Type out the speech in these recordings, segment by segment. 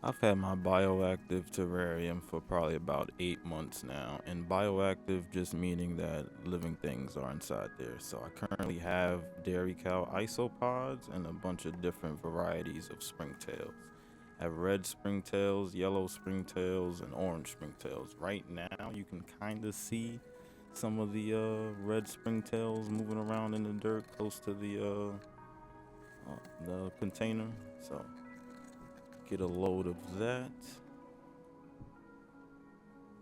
I've had my bioactive terrarium for probably about 8 months now, and bioactive just meaning that living things are inside there. So I currently have dairy cow isopods and a bunch of different varieties of springtails. I have red springtails, yellow springtails, and orange springtails. Right now, you can kind of see some of the red springtails moving around in the dirt close to the container. So get a load of that.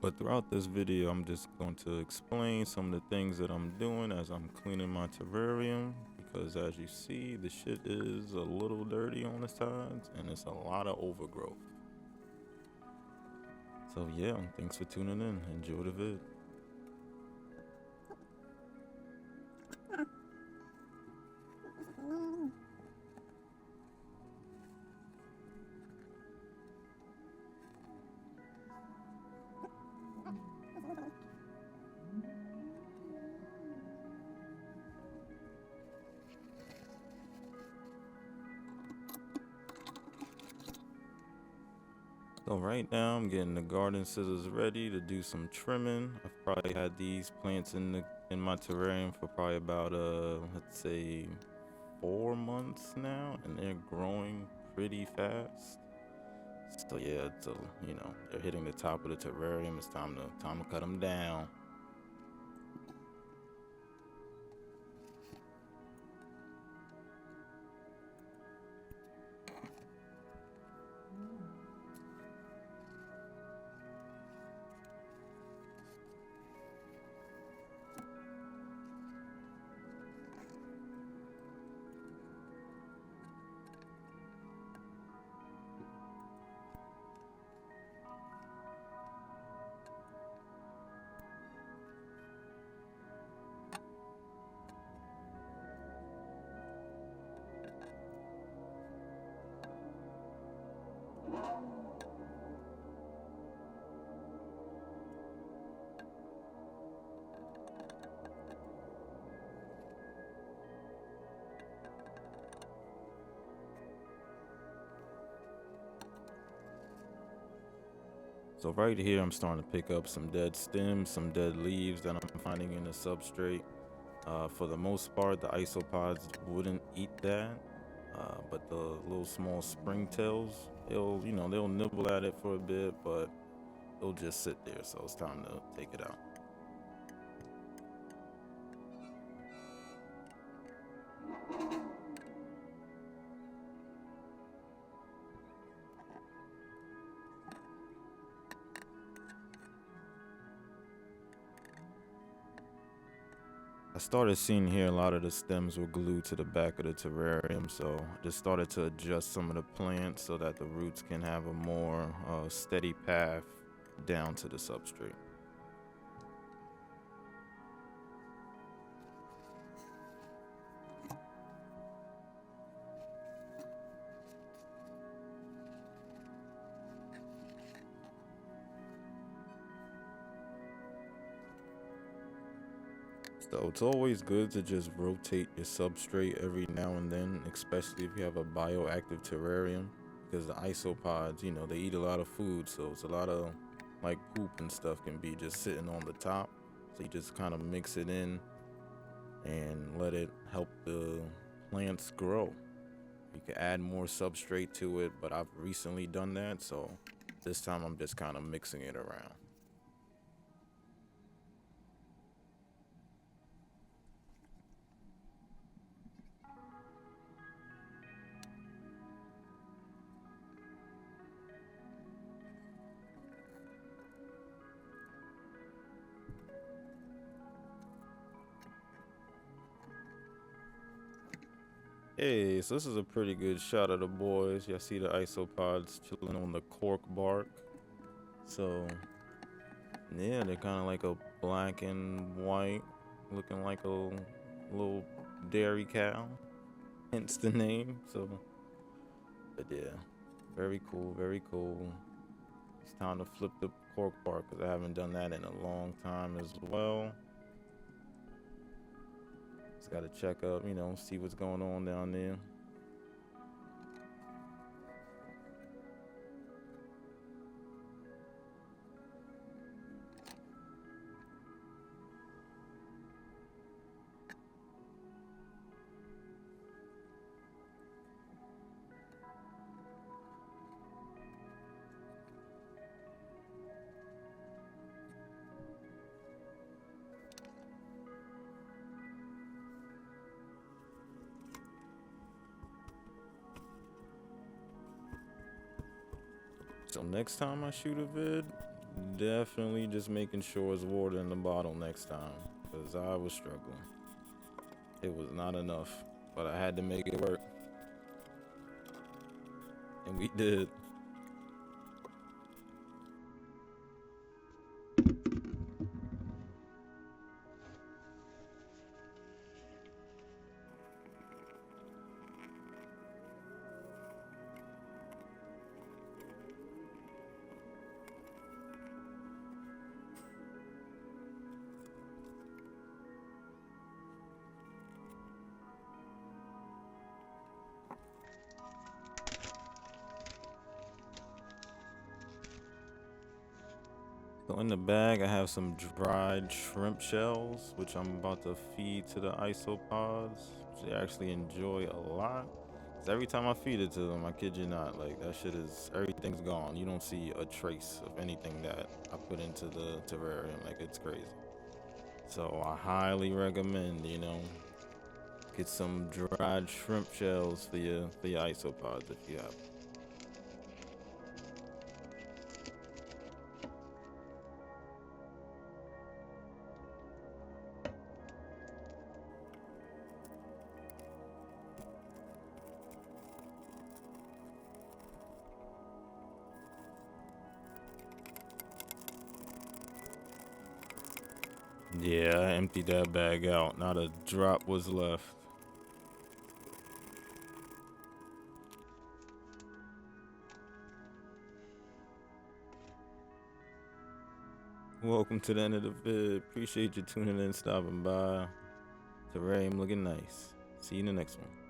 But throughout this video, I'm just going to explain some of the things that I'm doing as I'm cleaning my terrarium. Because as you see, the shit is a little dirty on the sides and it's a lot of overgrowth. So yeah, thanks for tuning in. Enjoy the vid. So right now I'm getting the garden scissors ready to do some trimming. I've probably had these plants in my terrarium for probably about let's say 4 months now, and they're growing pretty fast. So yeah, so they're hitting the top of the terrarium. It's time to cut them down. So right here, I'm starting to pick up some dead stems, some dead leaves that I'm finding in the substrate. For the most part, the isopods wouldn't eat that, but the little small springtails, they'll nibble at it for a bit, but it'll just sit there. So it's time to take it out. I started seeing here a lot of the stems were glued to the back of the terrarium, so I just started to adjust some of the plants so that the roots can have a more steady path down to the substrate. So it's always good to just rotate your substrate every now and then, especially if you have a bioactive terrarium, because the isopods, they eat a lot of food, so it's a lot of like poop and stuff can be just sitting on the top. So you just kind of mix it in and let it help the plants grow. You can add more substrate to it, but I've recently done that, so this time I'm just kind of mixing it around. Hey, so this is a pretty good shot of the boys. Y'all see the isopods chilling on the cork bark. So, yeah, they're kind of like a black and white, looking like a little dairy cow, hence the name. So, but yeah, very cool, very cool. It's time to flip the cork bark because I haven't done that in a long time as well. Just got to check up, see what's going on down there. So next time I shoot a vid, definitely just making sure it's water in the bottle next time, because I was struggling. It was not enough, but I had to make it work, and we did. So in the bag, I have some dried shrimp shells, which I'm about to feed to the isopods, which they actually enjoy a lot. 'Cause every time I feed it to them, I kid you not, like that shit is everything's gone. You don't see a trace of anything that I put into the terrarium. Like it's crazy. So I highly recommend, get some dried shrimp shells for your isopods if you have. Yeah, I emptied that bag out. Not a drop was left. Welcome to the end of the vid. Appreciate you tuning in, stopping by. Terrarium looking nice. See you in the next one.